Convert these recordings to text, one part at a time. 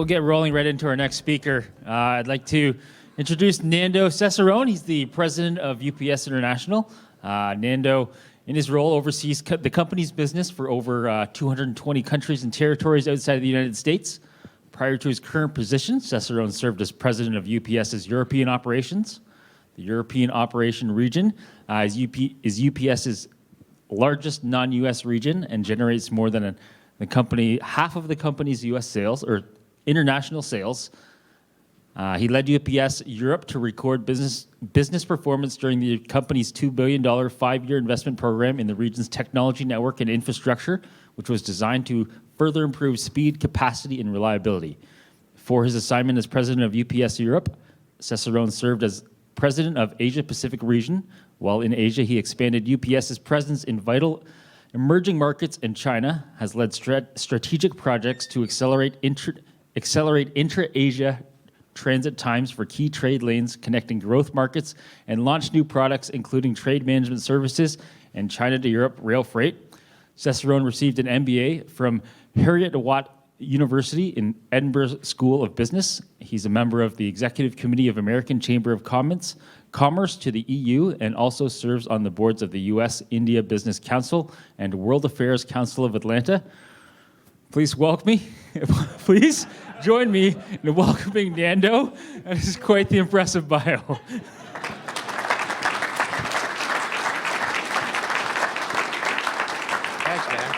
we'll get rolling right into our next speaker. I'd like to introduce Nando Cesarone. He's the president of UPS International. Nando, in his role, oversees the company's business for over 220 countries and territories outside of the United States. Prior to his current position, Cesarone served as president of UPS's European operations. The European operation region is UPS's largest non-U.S. region and generates more than half of the company's U.S. sales or international sales. He led UPS Europe to record business performance during the company's $2 billion 5-year investment program in the region's technology network and infrastructure, which was designed to further improve speed, capacity, and reliability. For his assignment as president of UPS Europe, Cesarone served as president of Asia-Pacific region. While in Asia, he expanded UPS's presence in vital emerging markets, and China has led strategic projects to accelerate intra-Asia transit times for key trade lanes connecting growth markets and launch new products, including trade management services and China to Europe rail freight. Cesarone received an MBA from Heriot-Watt University in Edinburgh School of Business. He's a member of the Executive Committee of American Chamber of Commerce to the EU, and also serves on the boards of the US-India Business Council and World Affairs Council of Atlanta. Please please join me in welcoming Nando. This is quite the impressive bio. Thanks, man.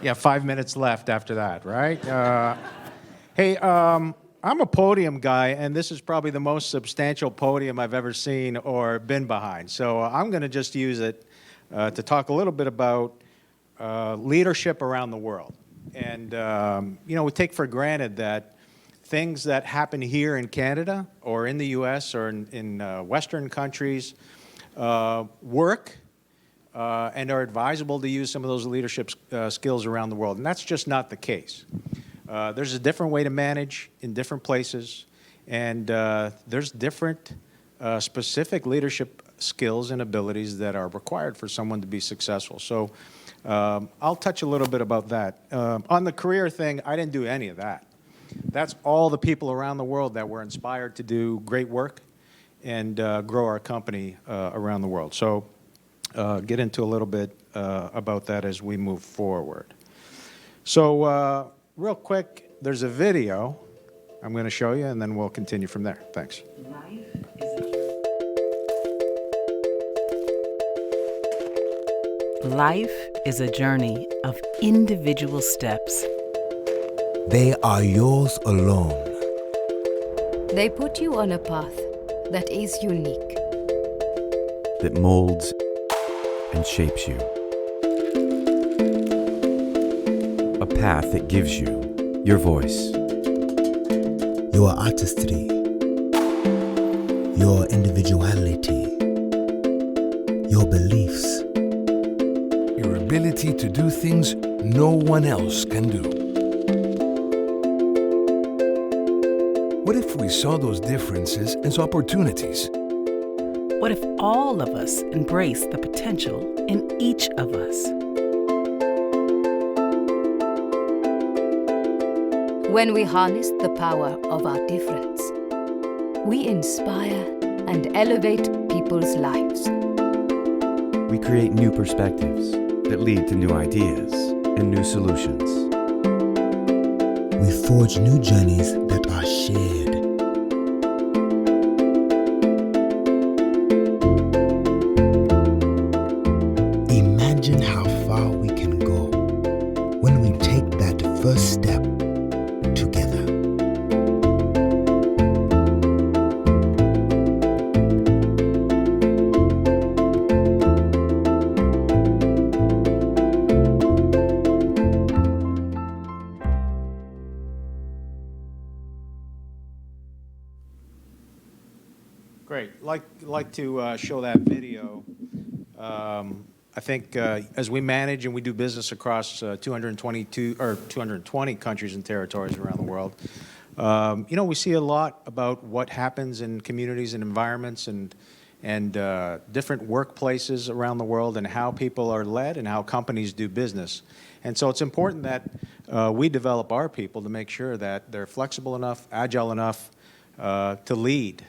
Yeah, 5 minutes left after that, right? Hey, I'm a podium guy, and this is probably the most substantial podium I've ever seen or been behind. So I'm going to just use it to talk a little bit about leadership around the world. And, we take for granted that things that happen here in Canada or in the U.S. or in Western countries work and are advisable to use some of those leadership skills around the world. And that's just not the case. There's a different way to manage in different places, and there's different specific leadership skills and abilities that are required for someone to be successful. So I'll touch a little bit about that. On the career thing, I didn't do any of that. That's all the people around the world that were inspired to do great work and grow our company around the world. So get into a little bit about that as we move forward. So real quick, there's a video I'm going to show you, and then we'll continue from there. Thanks. Life is a journey of individual steps. They are yours alone. They put you on a path that is unique, that molds and shapes you. A path that gives you your voice, Your artistry, your individuality, your beliefs, your ability to do things no one else can do. What if we saw those differences as opportunities? What if all of us embrace the potential in each of us? When we harness the power of our difference, we inspire and elevate people's lives. we create new perspectives that lead to new ideas and new solutions. We forge new journeys that are shared. Imagine how far we can go when we take that first step together. Great. Like to show that video. I think as we manage and we do business across 220 countries and territories around the world, we see a lot about what happens in communities and environments and and different workplaces around the world and how people are led and how companies do business. And so it's important that we develop our people to make sure that they're flexible enough, agile enough to lead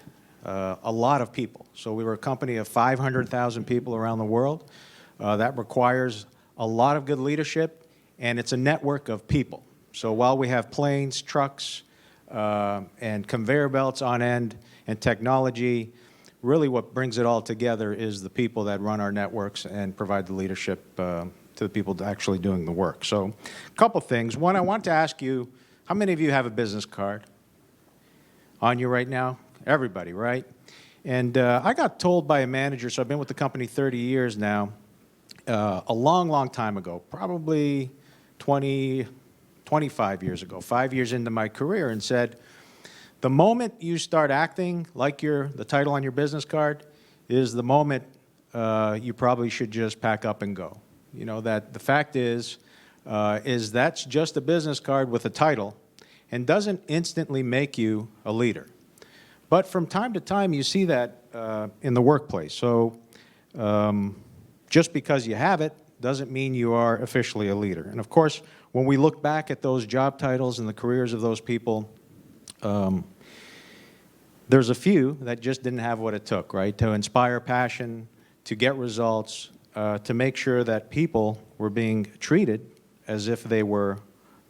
a lot of people. So we were a company of 500,000 people around the world. That requires a lot of good leadership, and it's a network of people. So while we have planes, trucks, and conveyor belts on end and technology, really what brings it all together is the people that run our networks and provide the leadership to the people actually doing the work. So a couple things. One, I want to ask you, how many of you have a business card on you right now? Everybody, right? And I got told by a manager, so I've been with the company 30 years now, a long, long time ago, probably 25 years ago, 5 years into my career, and said, the moment you start acting like the title on your business card is the moment you probably should just pack up and go. You know, that the fact is that's just a business card with a title and doesn't instantly make you a leader. But from time to time, you see that in the workplace. So just because you have it doesn't mean you are officially a leader. And of course, when we look back at those job titles and the careers of those people, there's a few that just didn't have what it took, right? To inspire passion, to get results, to make sure that people were being treated as if they were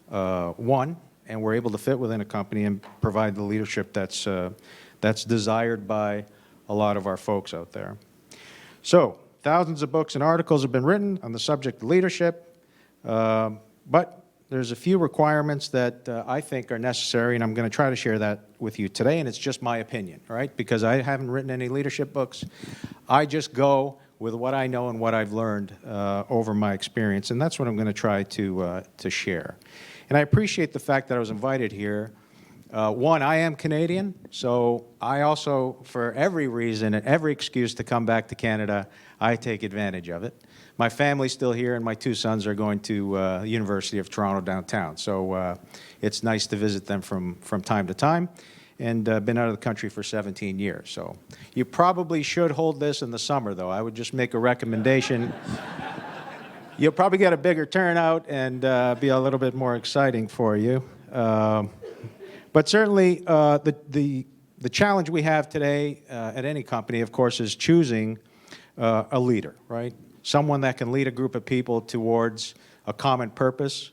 one and were able to fit within a company and provide the leadership that's desired by a lot of our folks out there. So, thousands of books and articles have been written on the subject of leadership, but there's a few requirements that I think are necessary, and I'm going to try to share that with you today, and it's just my opinion, right? Because I haven't written any leadership books. I just go with what I know and what I've learned over my experience, and that's what I'm going to try to share. And I appreciate the fact that I was invited here. One, I am Canadian, so I also, for every reason and every excuse to come back to Canada, I take advantage of it. My family's still here, and my two sons are going to the University of Toronto downtown. So it's nice to visit them from time to time, and been out of the country for 17 years. So you probably should hold this in the summer, though. I would just make a recommendation. You'll probably get a bigger turnout and be a little bit more exciting for you. But certainly, the challenge we have today at any company, of course, is choosing a leader, right? Someone that can lead a group of people towards a common purpose.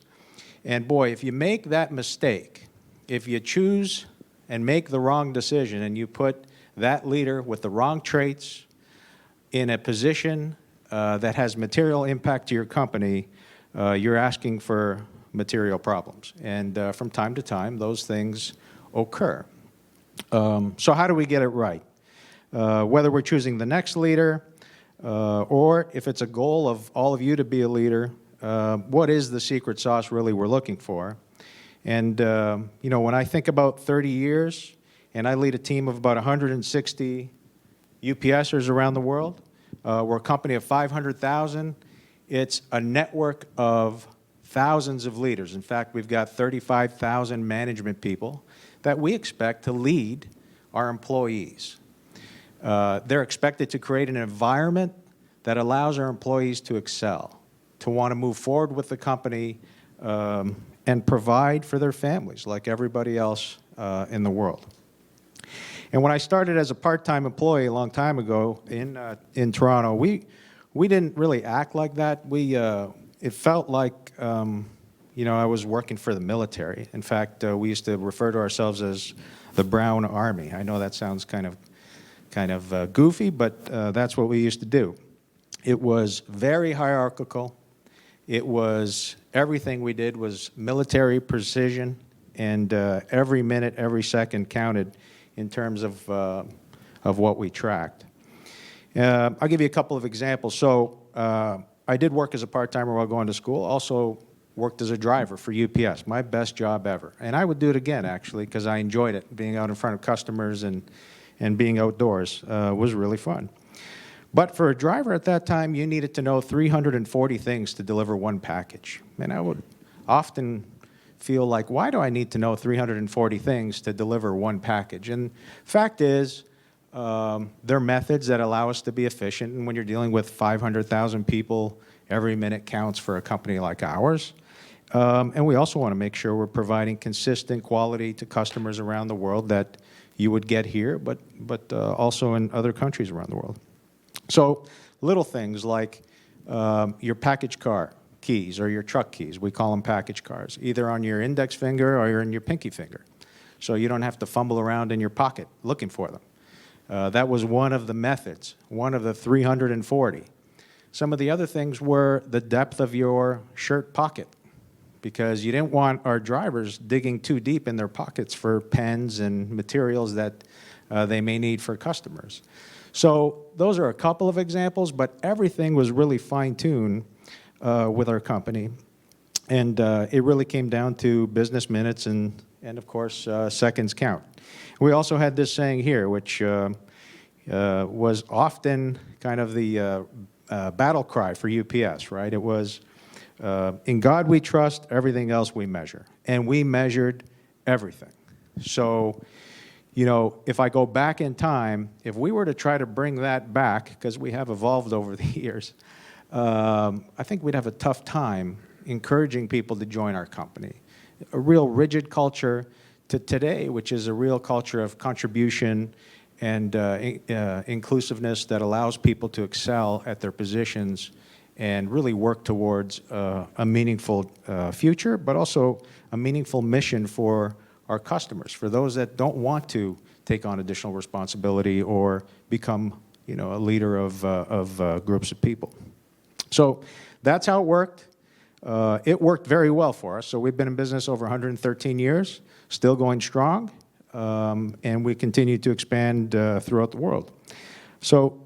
And boy, if you make that mistake, if you choose and make the wrong decision and you put that leader with the wrong traits in a position that has material impact to your company, you're asking for material problems. And from time to time, those things occur. So how do we get it right? Whether we're choosing the next leader, or if it's a goal of all of you to be a leader, what is the secret sauce really we're looking for? And you know, when I think about 30 years, and I lead a team of about 160 UPSers around the world, we're a company of 500,000. It's a network of thousands of leaders. In fact, we've got 35,000 management people that we expect to lead our employees. They're expected to create an environment that allows our employees to excel, to want to move forward with the company, and provide for their families like everybody else in the world. And when I started as a part-time employee a long time ago in Toronto, we didn't really act like that. It felt like you know, I was working for the military. In fact, we used to refer to ourselves as the Brown Army. I know that sounds kind of goofy, but that's what we used to do. It was very hierarchical. It was, everything we did was military precision, and every minute, every second counted in terms of what we tracked. I'll give you a couple of examples. So I did work as a part-timer while going to school. Also worked as a driver for UPS, my best job ever. And I would do it again, actually, because I enjoyed it. Being out in front of customers and being outdoors was really fun. But for a driver at that time, you needed to know 340 things to deliver one package. And I would often feel like, why do I need to know 340 things to deliver one package? And fact is, They're methods that allow us to be efficient, and when you're dealing with 500,000 people, every minute counts for a company like ours. And we also want to make sure we're providing consistent quality to customers around the world that you would get here, but also in other countries around the world. So little things like your package car keys or your truck keys, we call them package cars, either on your index finger or in your pinky finger. So you don't have to fumble around in your pocket looking for them. That was one of the methods, one of the 340. Some of the other things were the depth of your shirt pocket, because you didn't want our drivers digging too deep in their pockets for pens and materials that they may need for customers. So those are a couple of examples, but everything was really fine-tuned with our company. And it really came down to business minutes and of course, seconds count. We also had this saying here, which was often kind of the battle cry for UPS, right? It was, in God we trust, everything else we measure. And we measured everything. So, you know, if I go back in time, if we were to try to bring that back, because we have evolved over the years, I think we'd have a tough time encouraging people to join our company. A real rigid culture to today, which is a real culture of contribution and inclusiveness that allows people to excel at their positions and really work towards a meaningful future, but also a meaningful mission for our customers, for those that don't want to take on additional responsibility or become, you know, a leader of groups of people. So that's how it worked. It worked very well for us. So we've been in business over 113 years, still going strong, and we continue to expand throughout the world. So,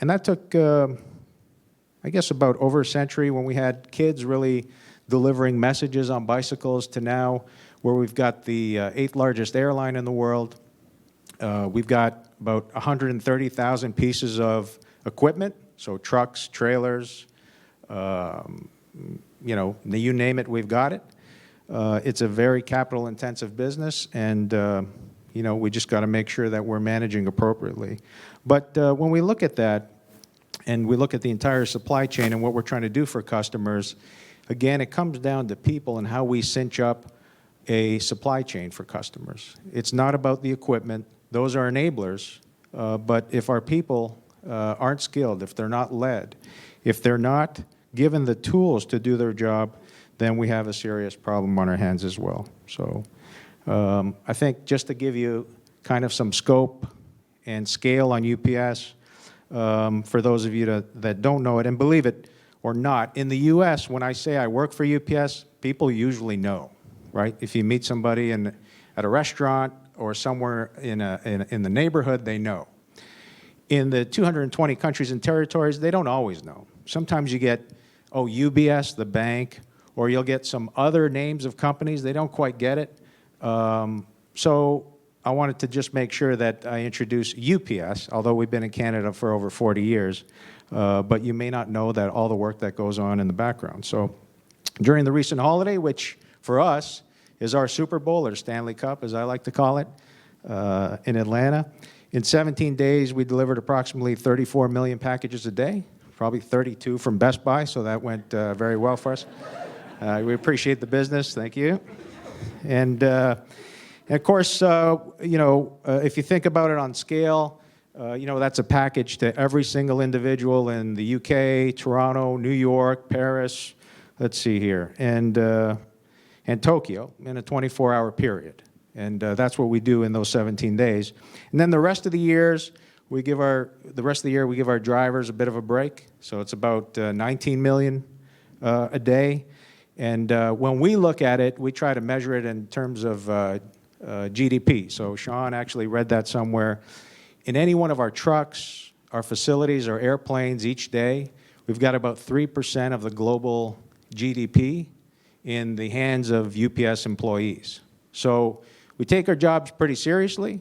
and that took, I guess, about over a century when we had kids really delivering messages on bicycles to now where we've got the 8th largest airline in the world. We've got about 130,000 pieces of equipment, so trucks, trailers, you know, you name it, we've got it. It's a very capital-intensive business, and you know, we just got to make sure that we're managing appropriately. But when we look at that, and we look at the entire supply chain and what we're trying to do for customers, again, it comes down to people and how we cinch up a supply chain for customers. It's not about the equipment. Those are enablers. But if our people aren't skilled, if they're not led, if they're not given the tools to do their job, then we have a serious problem on our hands as well. So I think just to give you kind of some scope and scale on UPS, for those of you that don't know it, and believe it or not, in the US, when I say I work for UPS, people usually know, right? If you meet somebody at a restaurant or somewhere in the neighborhood, they know. In the 220 countries and territories, they don't always know. Sometimes you get, oh, UBS, the bank, or you'll get some other names of companies. They don't quite get it. So I wanted to just make sure that I introduce UPS, although we've been in Canada for over 40 years, but you may not know that all the work that goes on in the background. So during the recent holiday, which for us is our Super Bowl, or Stanley Cup, as I like to call it, in Atlanta, in 17 days, we delivered approximately 34 million packages a day, probably 32 from Best Buy, so that went very well for us. We appreciate the business. Thank you. And of course, you know, if you think about it on scale, you know, that's a package to every single individual in the UK, Toronto, New York, Paris, let's see here, and Tokyo in a 24-hour period. And that's what we do in those 17 days. And then the rest of the years, we give our drivers a bit of a break. So it's about 19 million a day. And when we look at it, we try to measure it in terms of GDP. So Sean actually read that somewhere. In any one of our trucks, our facilities, our airplanes each day, we've got about 3% of the global GDP in the hands of UPS employees. So we take our jobs pretty seriously.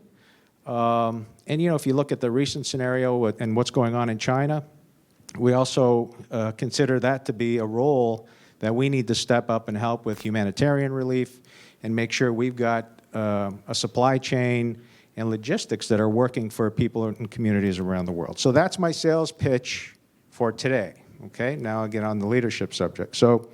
And, you know, if you look at the recent scenario and what's going on in China, we also consider that to be a role that we need to step up and help with humanitarian relief and make sure we've got a supply chain and logistics that are working for people in communities around the world. So that's my sales pitch for today. Okay, now I'll get on the leadership subject. So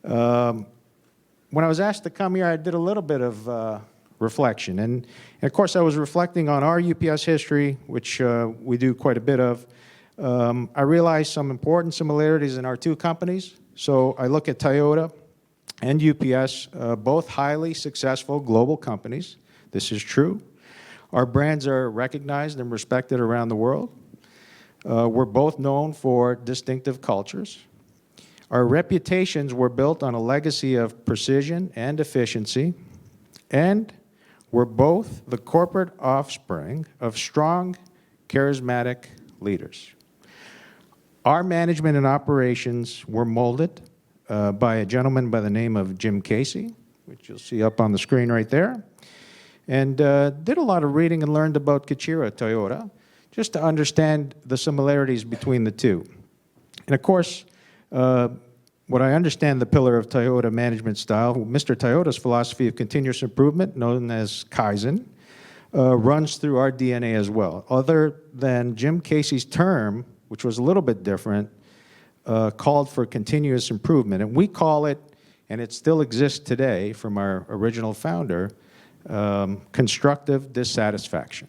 when I was asked to come here, I did a little bit of reflection. And of course, I was reflecting on our UPS history, which we do quite a bit of. I realized some important similarities in our two companies. So I look at Toyota and UPS, both highly successful global companies. This is true. Our brands are recognized and respected around the world. We're both known for distinctive cultures. Our reputations were built on a legacy of precision and efficiency, and we're both the corporate offspring of strong, charismatic leaders. Our management and operations were molded by a gentleman by the name of Jim Casey, which you'll see up on the screen right there, and did a lot of reading and learned about Kichiro Toyota, just to understand the similarities between the two. And of course, what I understand the pillar of Toyota management style, Mr. Toyota's philosophy of continuous improvement, known as Kaizen, runs through our DNA as well. Other than Jim Casey's term, which was a little bit different, called for continuous improvement. And we call it, and it still exists today from our original founder, constructive dissatisfaction.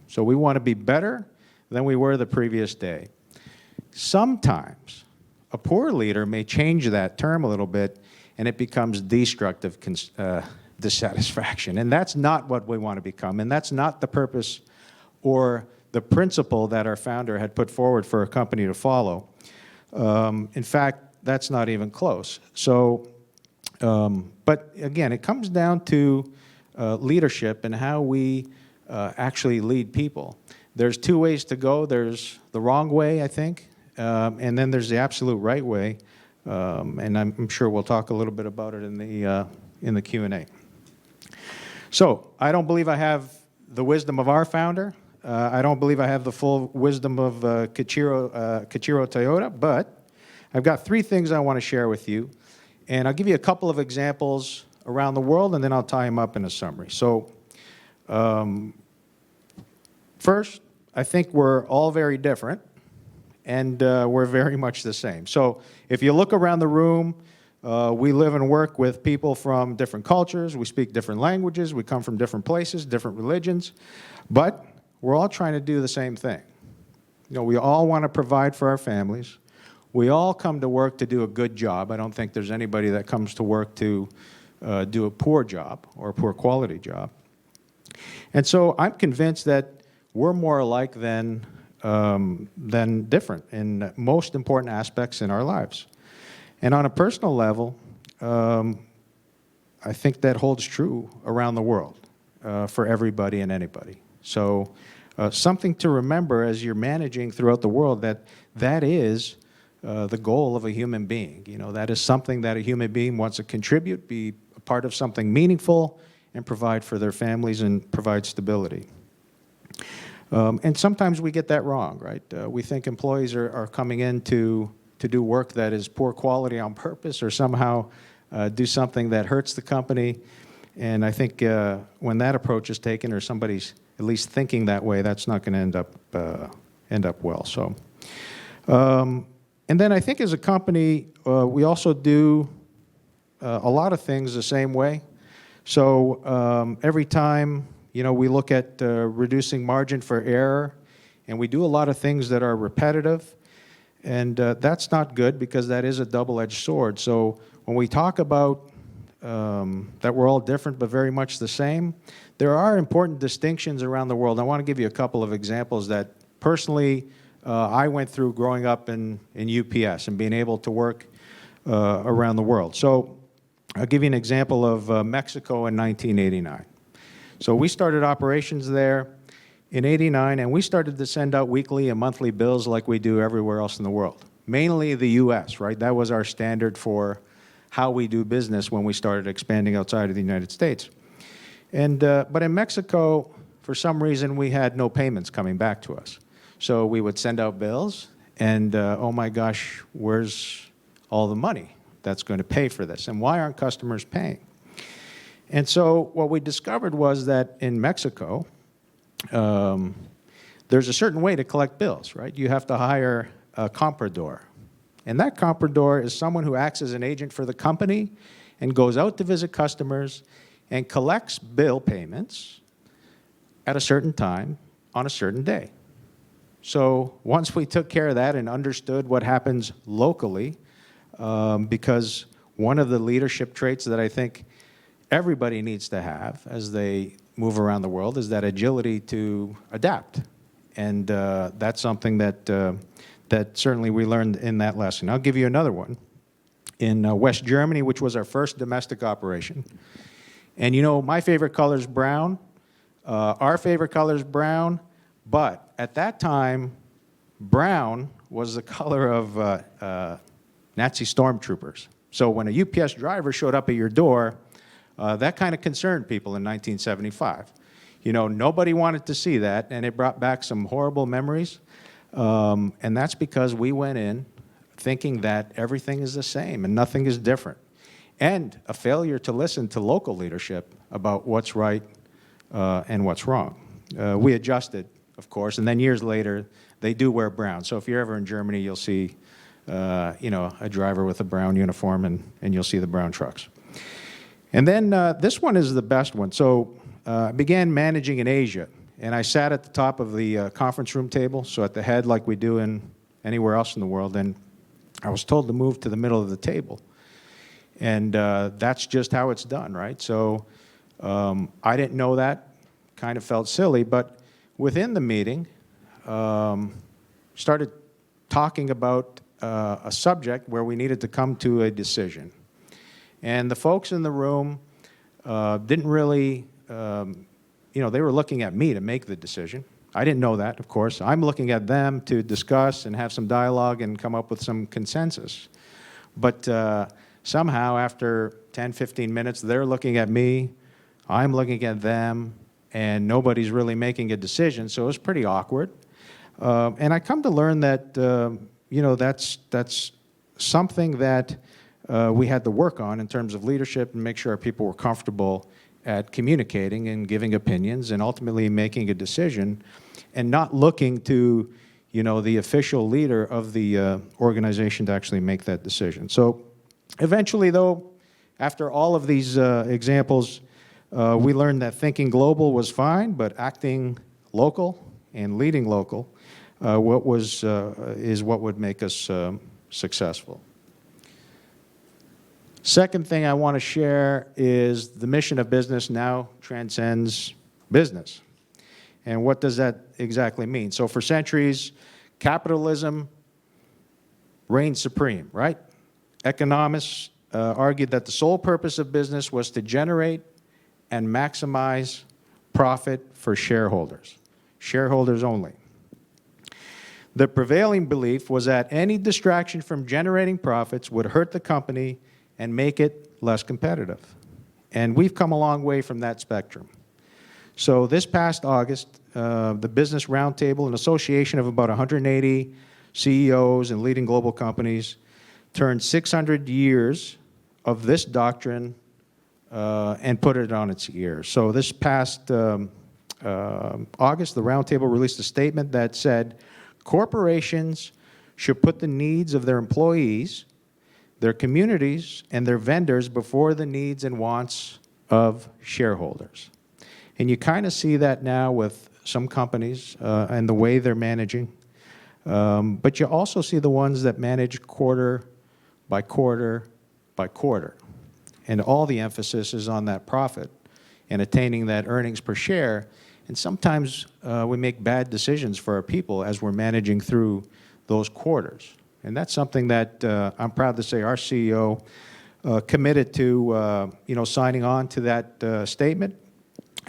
So we want to be better than we were the previous day. Sometimes a poor leader may change that term a little bit, and it becomes destructive dissatisfaction. And that's not what we want to become, and that's not the purpose or the principle that our founder had put forward for a company to follow. In fact, that's not even close. So, but again, it comes down to leadership and how we actually lead people. There's two ways to go. There's the wrong way, I think, and then there's the absolute right way. And I'm sure we'll talk a little bit about it in the Q&A. So I don't believe I have the wisdom of our founder. I don't believe I have the full wisdom of Kichiro Toyota, but I've got three things I want to share with you. And I'll give you a couple of examples around the world, and then I'll tie them up in a summary. So first, I think we're all very different, and we're very much the same. So if you look around the room, we live and work with people from different cultures. We speak different languages. We come from different places, different religions. But we're all trying to do the same thing. You know, we all want to provide for our families. We all come to work to do a good job. I don't think there's anybody that comes to work to do a poor job or a poor quality job. And so I'm convinced that we're more alike than different in most important aspects in our lives. And on a personal level, I think that holds true around the world for everybody and anybody. So something to remember as you're managing throughout the world, that is the goal of a human being. You know, that is something that a human being wants to contribute, be a part of something meaningful, and provide for their families and provide stability. And sometimes we get that wrong, right? We think employees are coming in to do work that is poor quality on purpose or somehow do something that hurts the company. And I think when that approach is taken, or somebody's at least thinking that way, that's not going to end up well. So, and then I think as a company, we also do a lot of things the same way. So every time, you know, we look at reducing margin for error, and we do a lot of things that are repetitive, and that's not good because that is a double-edged sword. So when we talk about that we're all different but very much the same, there are important distinctions around the world. I want to give you a couple of examples that personally I went through growing up in UPS and being able to work around the world. So I'll give you an example of Mexico in 1989. So we started operations there in '89, and we started to send out weekly and monthly bills like we do everywhere else in the world, mainly the US, right? That was our standard for how we do business when we started expanding outside of the United States. And but in Mexico, for some reason, we had no payments coming back to us. So we would send out bills, and oh my gosh, where's all the money that's going to pay for this? And why aren't customers paying? And so what we discovered was that in Mexico, there's a certain way to collect bills, right? You have to hire a comprador. And that comprador is someone who acts as an agent for the company and goes out to visit customers and collects bill payments at a certain time on a certain day. So once we took care of that and understood what happens locally, because one of the leadership traits that I think everybody needs to have as they move around the world is that agility to adapt. And that's something that certainly we learned in that lesson. I'll give you another one. In West Germany, which was our first domestic operation. And you know, my favorite color is brown. Our favorite color is brown. But at that time, brown was the color of Nazi stormtroopers. So when a UPS driver showed up at your door, that kind of concerned people in 1975. You know, nobody wanted to see that, and it brought back some horrible memories. And that's because we went in thinking that everything is the same and nothing is different. And a failure to listen to local leadership about what's right and what's wrong. We adjusted, of course, and then years later, they do wear brown. So if you're ever in Germany, you'll see you know, a driver with a brown uniform, and you'll see the brown trucks. And then this one is the best one. So I began managing in Asia, and I sat at the top of the conference room table, so at the head like we do in anywhere else in the world, and I was told to move to the middle of the table. And that's just how it's done, right? So I didn't know that, kind of felt silly, but within the meeting, started talking about a subject where we needed to come to a decision. And the folks in the room didn't really, you know, they were looking at me to make the decision. I didn't know that, of course. I'm looking at them to discuss and have some dialogue and come up with some consensus. But somehow, after 10, 15 minutes, they're looking at me, I'm looking at them, and nobody's really making a decision, so it was pretty awkward. And I come to learn that, you know, that's something that we had to work on in terms of leadership and make sure our people were comfortable at communicating and giving opinions and ultimately making a decision and not looking to, you know, the official leader of the organization to actually make that decision. So eventually, though, after all of these examples, we learned that thinking global was fine, but acting local and leading local is what would make us successful. Second thing I want to share is the mission of business now transcends business. And what does that exactly mean? So for centuries, capitalism reigned supreme, right? Economists argued that the sole purpose of business was to generate and maximize profit for shareholders only. The prevailing belief was that any distraction from generating profits would hurt the company and make it less competitive. And we've come a long way from that spectrum. So this past August, the Business Roundtable, an association of about 180 CEOs and leading global companies, turned 600 years of this doctrine and put it on its ear. So this past August, the Roundtable released a statement that said, corporations should put the needs of their employees, their communities, and their vendors before the needs and wants of shareholders. And you kind of see that now with some companies and the way they're managing. But you also see the ones that manage quarter by quarter by quarter. And all the emphasis is on that profit and attaining that earnings per share. And sometimes we make bad decisions for our people as we're managing through those quarters. And that's something that I'm proud to say our CEO committed to, you know, signing on to that statement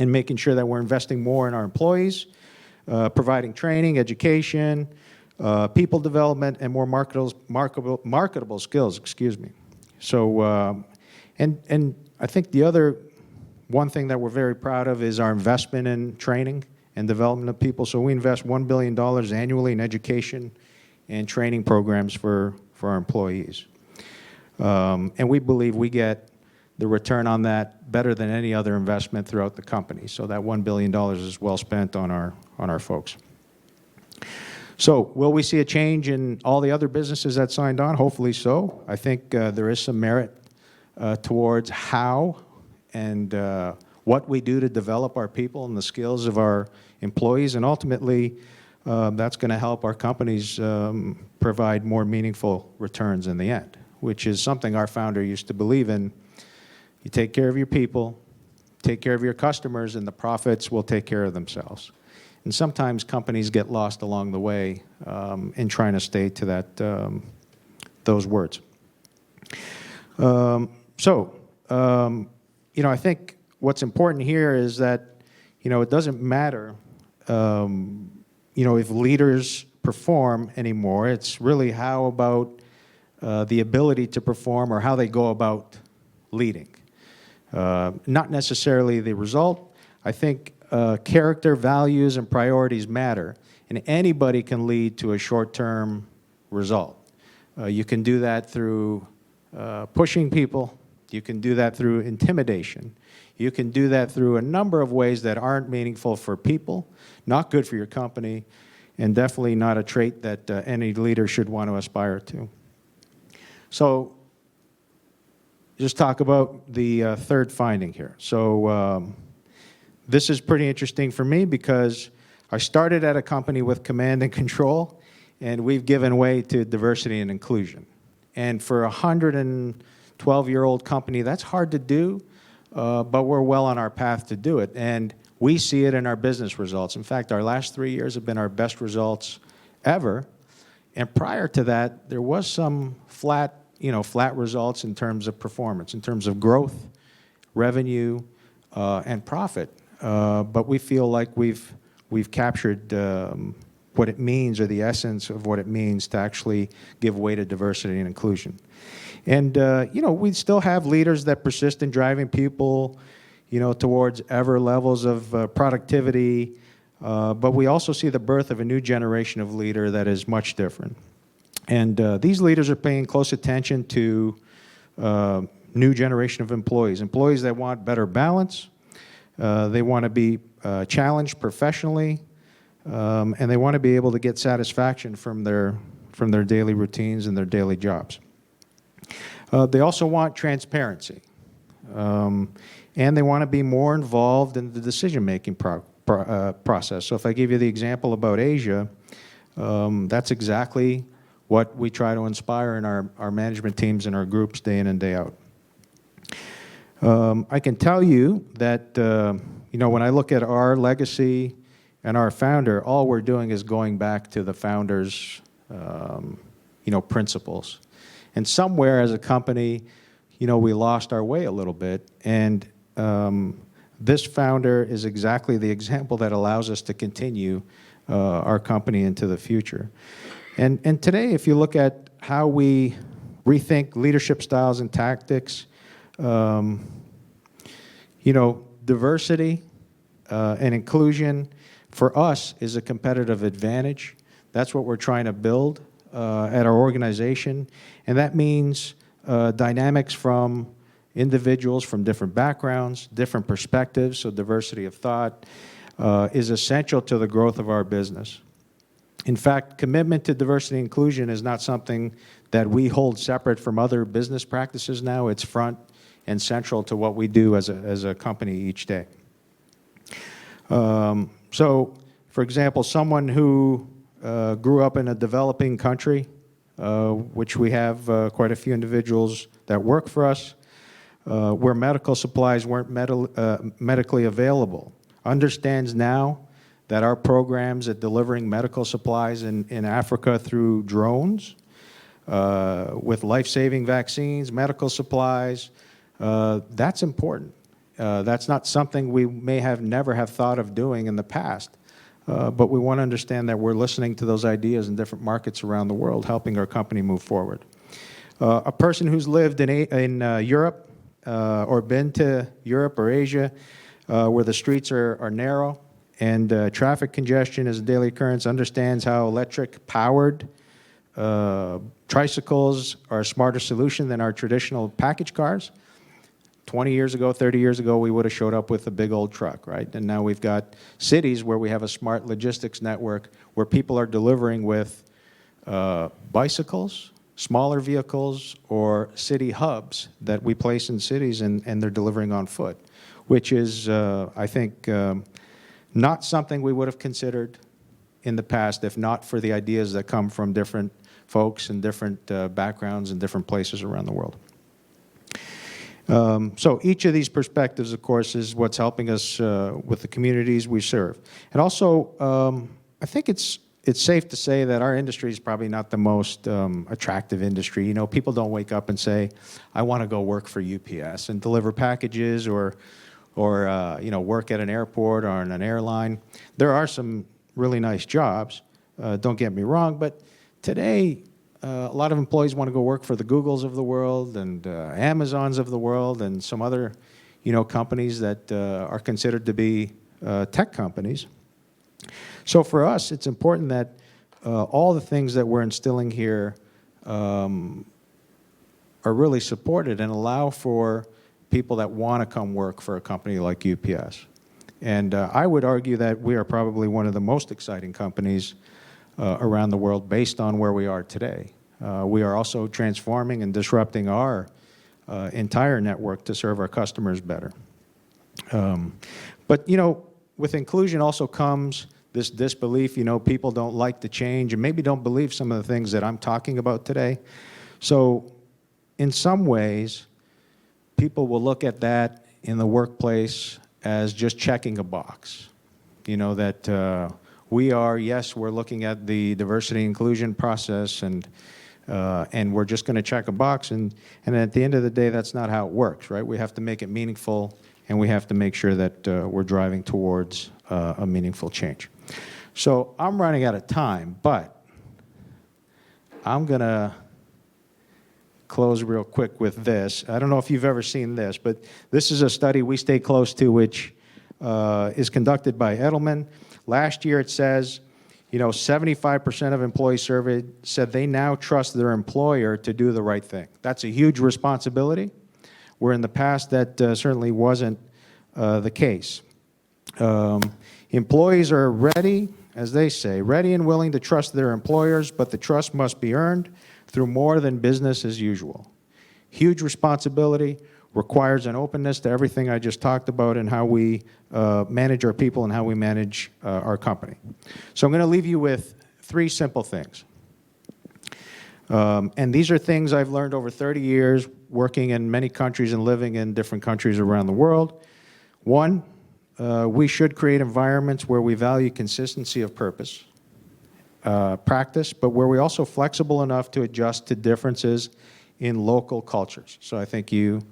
and making sure that we're investing more in our employees, providing training, education, people development, and more marketable skills, excuse me. So, and I think the other one thing that we're very proud of is our investment in training and development of people. So we invest $1 billion annually in education and training programs for our employees. And we believe we get the return on that better than any other investment throughout the company. So that $1 billion is well spent on our folks. So will we see a change in all the other businesses that signed on? Hopefully so. I think there is some merit towards how and what we do to develop our people and the skills of our employees, and ultimately that's going to help our companies provide more meaningful returns in the end, which is something our founder used to believe in. You take care of your people, take care of your customers, and the profits will take care of themselves. And sometimes companies get lost along the way in trying to stay to that those words. I think what's important here is that, it doesn't matter, if leaders perform anymore. It's really how about the ability to perform or how they go about leading. Not necessarily the result. I think character, values, and priorities matter, and anybody can lead to a short-term result. You can do that through pushing people. You can do that through intimidation. You can do that through a number of ways that aren't meaningful for people, not good for your company, and definitely not a trait that any leader should want to aspire to. So just talk about the third finding here. So this is pretty interesting for me because I started at a company with command and control, and we've given way to diversity and inclusion. And for a 112-year-old company, that's hard to do, but we're well on our path to do it. And we see it in our business results. In fact, our last 3 years have been our best results ever. And prior to that, there was some flat results in terms of performance, in terms of growth, revenue, and profit. But we feel like we've captured what it means, or the essence of what it means to actually give way to diversity and inclusion. And we still have leaders that persist in driving people, towards ever levels of productivity. But we also see the birth of a new generation of leader that is much different. And these leaders are paying close attention to new generation of employees that want better balance. They want to be challenged professionally, and they want to be able to get satisfaction from their daily routines and their daily jobs. They also want transparency, and they want to be more involved in the decision-making process. So if I give you the example about Asia, that's exactly what we try to inspire in our management teams and our groups day in and day out. I can tell you that, when I look at our legacy and our founder, all we're doing is going back to the founder's, principles. And somewhere as a company, we lost our way a little bit. And this founder is exactly the example that allows us to continue our company into the future. And today, if you look at how we rethink leadership styles and tactics, diversity and inclusion for us is a competitive advantage. That's what we're trying to build at our organization. And that means dynamics from individuals from different backgrounds, different perspectives, so diversity of thought is essential to the growth of our business. In fact, commitment to diversity and inclusion is not something that we hold separate from other business practices now. It's front and central to what we do as a company each day. So, for example, someone who grew up in a developing country, which we have quite a few individuals that work for us, where medical supplies weren't medically available, understands now that our programs at delivering medical supplies in Africa through drones, with life-saving vaccines, medical supplies, that's important. That's not something we may have never have thought of doing in the past, but we want to understand that we're listening to those ideas in different markets around the world, helping our company move forward. A person who's lived in Europe or been to Europe or Asia, where the streets are narrow and traffic congestion is a daily occurrence, understands how electric-powered tricycles are a smarter solution than our traditional package cars. 20 years ago, 30 years ago, we would have showed up with a big old truck, right? And now we've got cities where we have a smart logistics network where people are delivering with bicycles, smaller vehicles, or city hubs that we place in cities, and they're delivering on foot, which is, I think, not something we would have considered in the past if not for the ideas that come from different folks and different backgrounds and different places around the world. So each of these perspectives, of course, is what's helping us with the communities we serve. And also, I think it's safe to say that our industry is probably not the most attractive industry. You know, people don't wake up and say, I want to go work for UPS and deliver packages or you know, work at an airport or on an airline. There are some really nice jobs, don't get me wrong, but today, a lot of employees want to go work for the Googles of the world and Amazons of the world and some other, you know, companies that are considered to be tech companies. So for us, it's important that all the things that we're instilling here are really supported and allow for people that want to come work for a company like UPS. And I would argue that we are probably one of the most exciting companies around the world based on where we are today. We are also transforming and disrupting our entire network to serve our customers better. But, you know, with inclusion also comes this disbelief. You know, people don't like the change and maybe don't believe some of the things that I'm talking about today. So in some ways, people will look at that in the workplace as just checking a box. You know, that we are, yes, we're looking at the diversity inclusion process and we're just going to check a box, and at the end of the day, that's not how it works, right? We have to make it meaningful, and we have to make sure that we're driving towards a meaningful change. So I'm running out of time, but I'm going to close real quick with this. I don't know if you've ever seen this, but this is a study we stay close to, which is conducted by Edelman. Last year, it says, you know, 75% of employees surveyed said they now trust their employer to do the right thing. That's a huge responsibility, where in the past that certainly wasn't the case. Employees are ready, as they say, ready and willing to trust their employers, but the trust must be earned through more than business as usual. Huge responsibility, requires an openness to everything I just talked about and how we manage our people and how we manage our company. So I'm going to leave you with 3 simple things. And these are things I've learned over 30 years working in many countries and living in different countries around the world. 1, we should create environments where we value consistency of purpose, practice, but where we're also flexible enough to adjust to differences in local cultures. So I think you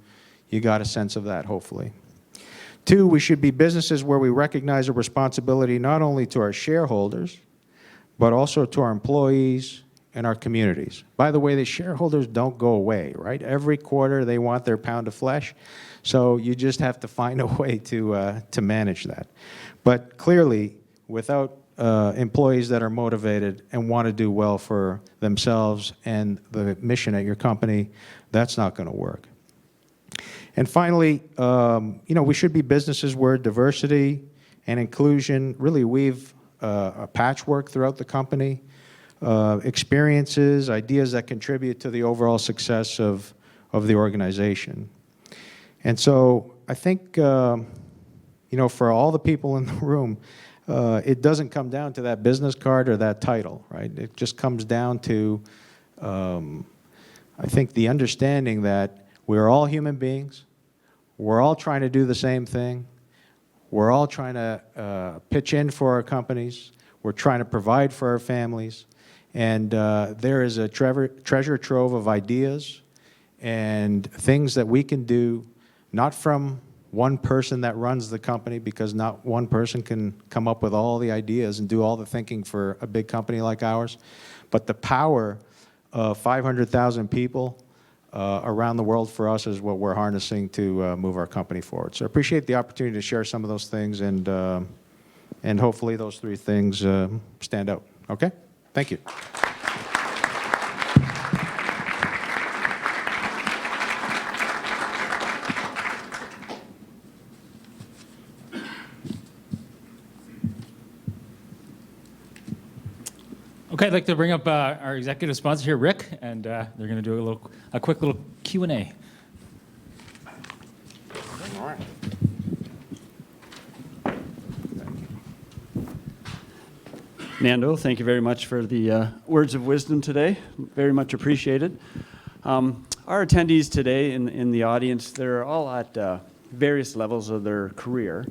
got a sense of that, hopefully. 2, we should be businesses where we recognize a responsibility not only to our shareholders, but also to our employees and our communities. By the way, the shareholders don't go away, right? Every quarter they want their pound of flesh, so you just have to find a way to manage that. But clearly, without employees that are motivated and want to do well for themselves and the mission at your company, that's not going to work. And finally, you know, we should be businesses where diversity and inclusion really weave a patchwork throughout the company, experiences, ideas that contribute to the overall success of the organization. And so I think, you know, for all the people in the room, it doesn't come down to that business card or that title, right? It just comes down to, I think, the understanding that we're all human beings. We're all trying to do the same thing. We're all trying to pitch in for our companies. We're trying to provide for our families. And there is a treasure trove of ideas and things that we can do, not from one person that runs the company, because not one person can come up with all the ideas and do all the thinking for a big company like ours, but the power of 500,000 people around the world for us is what we're harnessing to move our company forward. So I appreciate the opportunity to share some of those things, and hopefully those 3 things stand out. Okay? Thank you. Okay, I'd like to bring up our executive sponsor here, Rick, and they're going to do a quick little Q&A. All right. Nando, thank you very much for the words of wisdom today. Very much appreciated. Our attendees today in the audience, they're all at various levels of their career.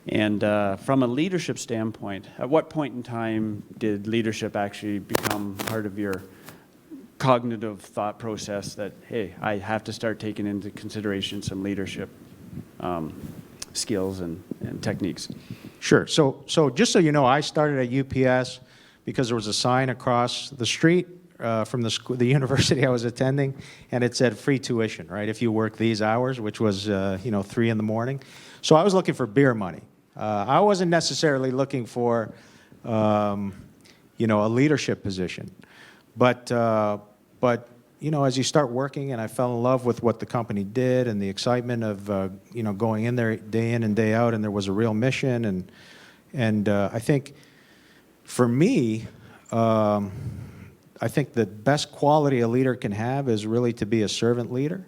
And from a leadership standpoint, at what point in time did leadership actually become part of your cognitive thought process that, hey, I have to start taking into consideration some leadership skills and techniques? Sure. So just so you know, I started at UPS because there was a sign across the street from the university I was attending, and it said free tuition, right, if you work these hours, which was 3 in the morning. So I was looking for beer money. I wasn't necessarily looking for a leadership position, but as you start working, and I fell in love with what the company did and the excitement of going in there day in and day out, and there was a real mission, and I think for me, I think the best quality a leader can have is really to be a servant leader,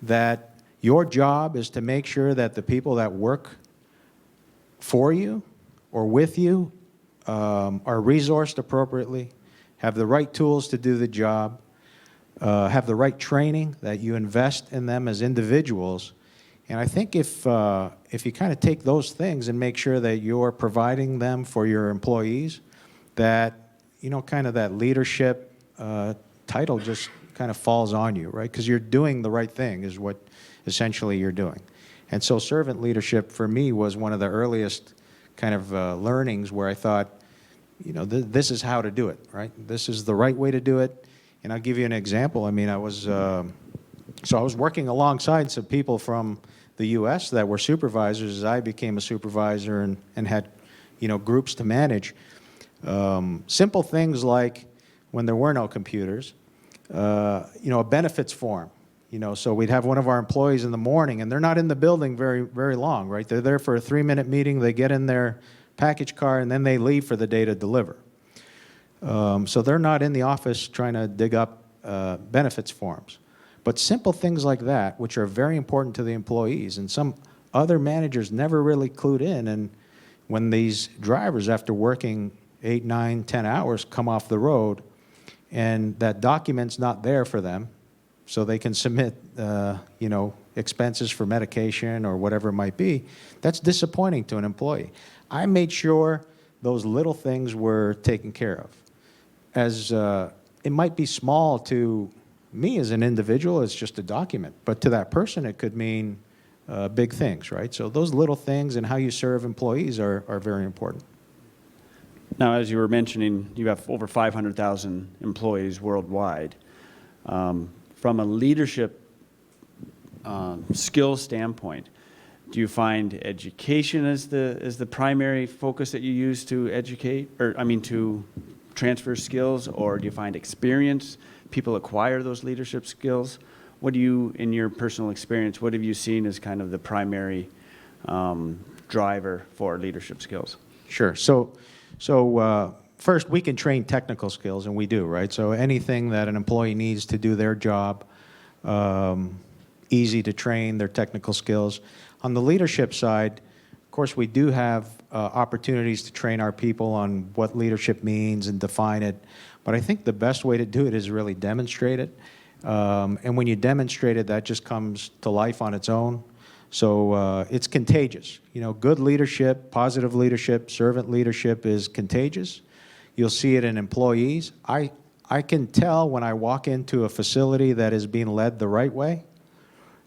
that your job is to make sure that the people that work for you or with you are resourced appropriately, have the right tools to do the job, have the right training, that you invest in them as individuals. And I think if you kind of take those things and make sure that you're providing them for your employees, that kind of that leadership title just kind of falls on you, right? Because you're doing the right thing is what essentially you're doing. And so servant leadership for me was one of the earliest kind of learnings where I thought, this is how to do it, right? This is the right way to do it. And I'll give you an example. I mean, I was working alongside some people from the U.S. that were supervisors as I became a supervisor and had, groups to manage. Simple things like when there were no computers, a benefits form. So we'd have one of our employees in the morning, and they're not in the building very, very long, right? They're there for a 3-minute meeting. They get in their package car, and then they leave for the day to deliver. So they're not in the office trying to dig up benefits forms. But simple things like that, which are very important to the employees, and some other managers never really clued in. And when these drivers, after working 8, 9, 10 hours, come off the road, and that document's not there for them, so they can submit, expenses for medication or whatever it might be, that's disappointing to an employee. I made sure those little things were taken care of. As it might be small to me as an individual, it's just a document, but to that person it could mean big things, right? So those little things and how you serve employees are very important. Now, as you were mentioning, you have over 500,000 employees worldwide. From a leadership skill standpoint, do you find education as the primary focus that you use to educate, to transfer skills, or do you find experience, people acquire those leadership skills? What do you, in your personal experience, what have you seen as kind of the primary driver for leadership skills? Sure. So first, we can train technical skills, and we do, right? So anything that an employee needs to do their job, easy to train their technical skills. On the leadership side, of course, we do have opportunities to train our people on what leadership means and define it. But I think the best way to do it is really demonstrate it. And when you demonstrate it, that just comes to life on its own. So it's contagious. Good leadership, positive leadership, servant leadership is contagious. You'll see it in employees. I can tell when I walk into a facility that is being led the right way,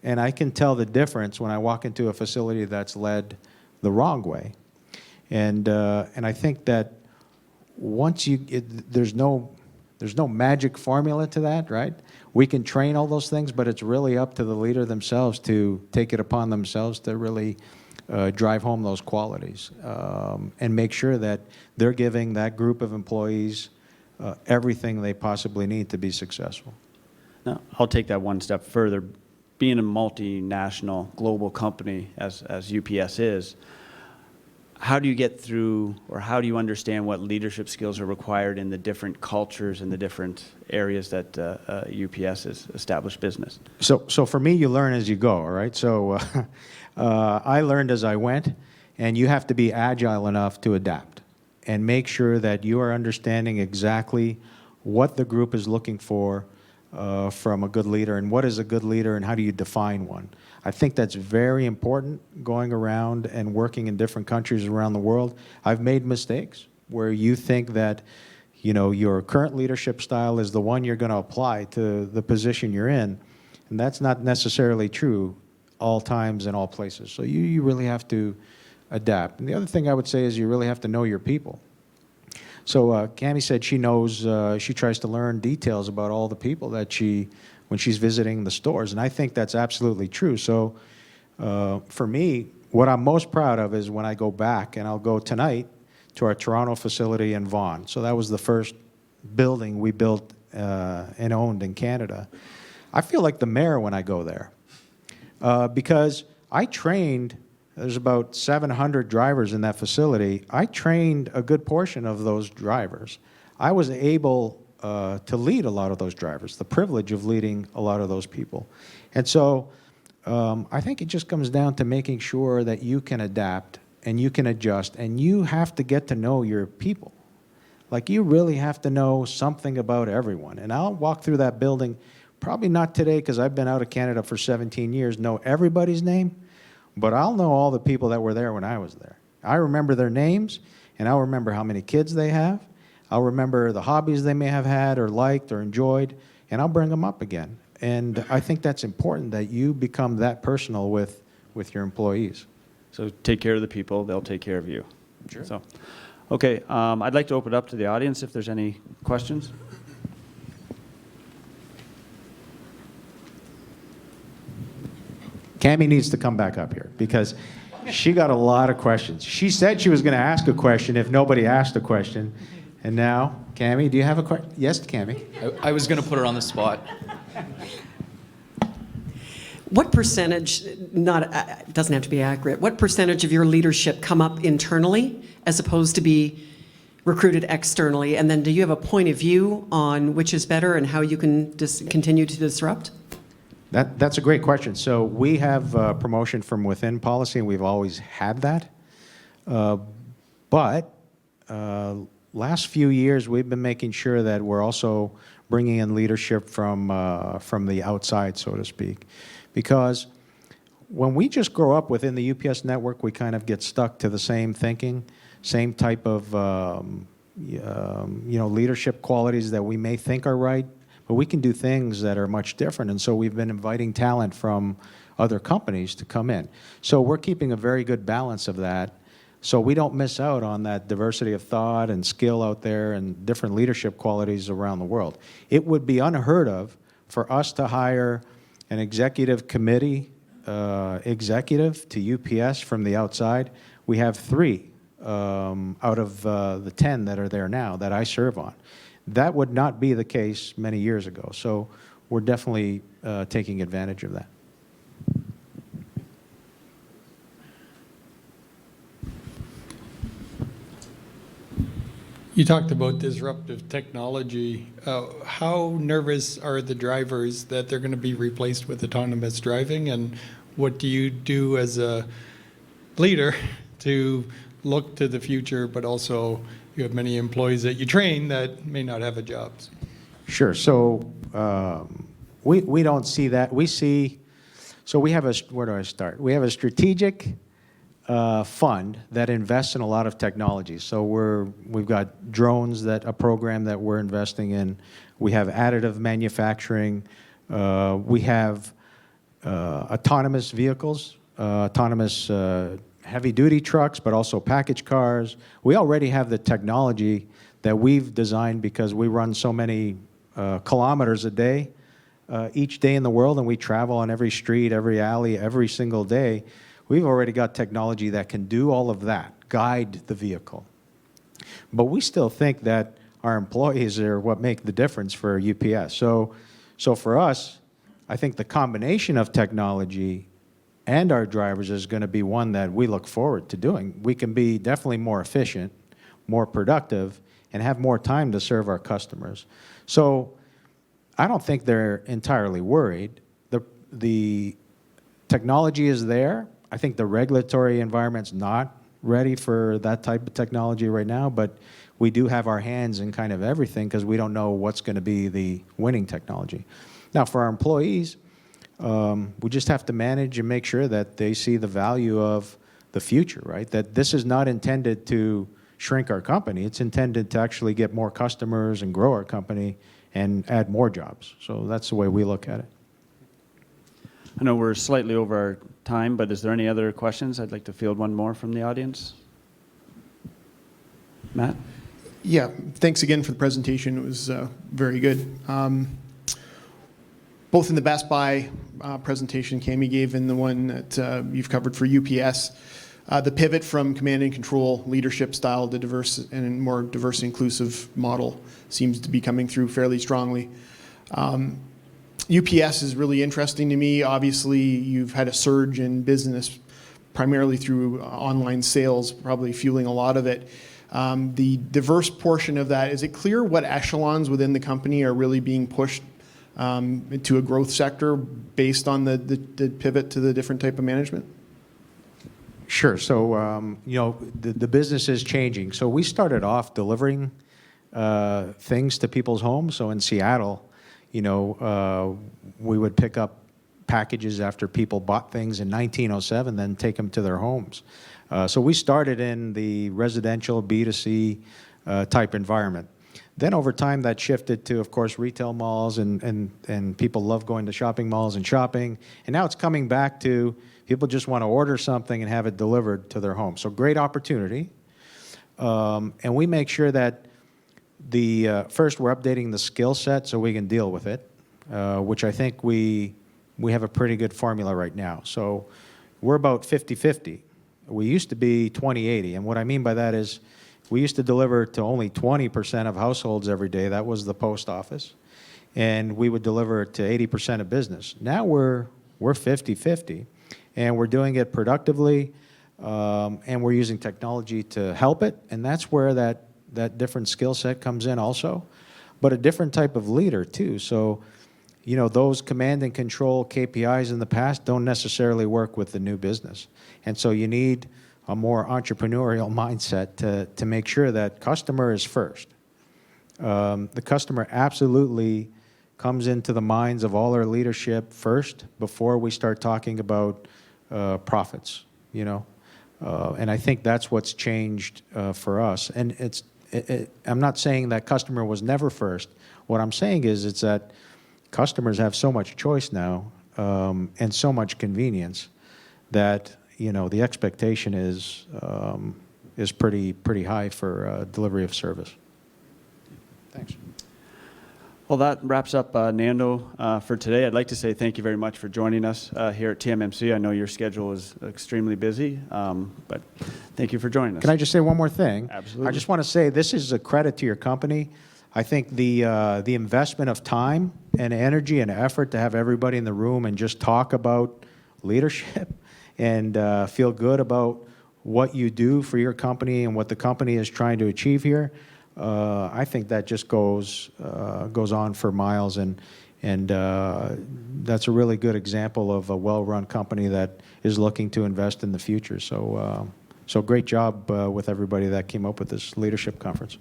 and I can tell the difference when I walk into a facility that's led the wrong way. And I think that once there's no magic formula to that, right? We can train all those things, but it's really up to the leader themselves to take it upon themselves to really drive home those qualities and make sure that they're giving that group of employees everything they possibly need to be successful. Now, I'll take that one step further. Being a multinational global company as UPS is, how do you get through, or how do you understand what leadership skills are required in the different cultures and the different areas that UPS has established business? So for me, you learn as you go, all right? So I learned as I went, and you have to be agile enough to adapt and make sure that you are understanding exactly what the group is looking for from a good leader, and what is a good leader, and how do you define one. I think that's very important going around and working in different countries around the world. I've made mistakes where you think that, you know, your current leadership style is the one you're going to apply to the position you're in, and that's not necessarily true all times and all places. So you really have to adapt. And the other thing I would say is you really have to know your people. So Cammie said she knows, she tries to learn details about all the people that when she's visiting the stores, and I think that's absolutely true. So for me, what I'm most proud of is when I go back, and I'll go tonight to our Toronto facility in Vaughan. So that was the first building we built and owned in Canada. I feel like the mayor when I go there because I trained, there's about 700 drivers in that facility. I trained a good portion of those drivers. I was able to lead a lot of those drivers, the privilege of leading a lot of those people. And so I think it just comes down to making sure that you can adapt and you can adjust, and you have to get to know your people. Like, you really have to know something about everyone. And I'll walk through that building, probably not today because I've been out of Canada for 17 years, know everybody's name, but I'll know all the people that were there when I was there. I remember their names, and I'll remember how many kids they have. I'll remember the hobbies they may have had or liked or enjoyed, and I'll bring them up again. And I think that's important, that you become that personal with your employees. So take care of the people, they'll take care of you. Sure. So, okay, I'd like to open it up to the audience if there's any questions. Cammie needs to come back up here because she got a lot of questions. She said she was going to ask a question if nobody asked a question. And now, Cammie, do you have a question? Yes, Cammie. I was going to put her on the spot. What percentage, doesn't have to be accurate, what percentage of your leadership come up internally as opposed to be recruited externally? And then do you have a point of view on which is better and how you can continue to disrupt? That's a great question. So we have promotion from within policy, and we've always had that. But last few years, we've been making sure that we're also bringing in leadership from the outside, so to speak. Because when we just grow up within the UPS network, we kind of get stuck to the same thinking, same type of leadership qualities that we may think are right, but we can do things that are much different. And so we've been inviting talent from other companies to come in. So we're keeping a very good balance of that, so we don't miss out on that diversity of thought and skill out there and different leadership qualities around the world. It would be unheard of for us to hire an executive committee executive to UPS from the outside. We have 3 out of the 10 that are there now that I serve on. That would not be the case many years ago. So we're definitely taking advantage of that. You talked about disruptive technology. How nervous are the drivers that they're going to be replaced with autonomous driving? And what do you do as a leader to look to the future, but also you have many employees that you train that may not have a job? Sure. So we don't see that. We see, so we have a, where do I start? We have a strategic fund that invests in a lot of technology. So we've got drones, that a program that we're investing in. We have additive manufacturing. We have autonomous vehicles, autonomous heavy-duty trucks, but also package cars. We already have the technology that we've designed because we run so many kilometers a day, each day in the world, and we travel on every street, every alley, every single day. We've already got technology that can do all of that, guide the vehicle. But we still think that our employees are what make the difference for UPS. So for us, I think the combination of technology and our drivers is going to be one that we look forward to doing. We can be definitely more efficient, more productive, and have more time to serve our customers. So I don't think they're entirely worried. The technology is there. I think the regulatory environment's not ready for that type of technology right now, but we do have our hands in kind of everything because we don't know what's going to be the winning technology. Now, for our employees, we just have to manage and make sure that they see the value of the future, right? That this is not intended to shrink our company. It's intended to actually get more customers and grow our company and add more jobs. So that's the way we look at it. I know we're slightly over our time, but is there any other questions? I'd like to field one more from the audience. Matt? Yeah, thanks again for the presentation. It was very good. Both in the Best Buy presentation Cami gave and the one that you've covered for UPS, the pivot from command and control leadership style to diverse and more diverse inclusive model seems to be coming through fairly strongly. UPS is really interesting to me. Obviously, you've had a surge in business primarily through online sales, probably fueling a lot of it. The diverse portion of that, is it clear what echelons within the company are really being pushed into a growth sector based on the pivot to the different type of management? Sure. So, the business is changing. So we started off delivering things to people's homes. So in Seattle, we would pick up packages after people bought things in 1907, then take them to their homes. So we started in the residential B2C type environment. Then over time that shifted to, of course, retail malls, and people love going to shopping malls and shopping. And now it's coming back to people just want to order something and have it delivered to their home. So great opportunity. And we make sure that first we're updating the skill set so we can deal with it, which I think we have a pretty good formula right now. So we're about 50-50. We used to be 20-80, and what I mean by that is we used to deliver to only 20% of households every day. That was the post office. And we would deliver to 80% of business. Now we're 50-50, and we're doing it productively, and we're using technology to help it, and that's where that different skill set comes in also, but a different type of leader too. So, those command and control KPIs in the past don't necessarily work with the new business. And so you need a more entrepreneurial mindset to make sure that customer is first. The customer absolutely comes into the minds of all our leadership first before we start talking about profits, and I think that's what's changed for us. And I'm not saying that customer was never first. What I'm saying is it's that customers have so much choice now and so much convenience that the expectation is pretty high for delivery of service. Thanks. Well, that wraps up Nando for today. I'd like to say thank you very much for joining us here at TMMC. I know your schedule is extremely busy, but thank you for joining us. Can I just say one more thing? Absolutely. I just want to say this is a credit to your company. I think the investment of time and energy and effort to have everybody in the room and just talk about leadership and feel good about what you do for your company and what the company is trying to achieve here, I think that just goes on for miles, and that's a really good example of a well-run company that is looking to invest in the future. So great job with everybody that came up with this leadership conference.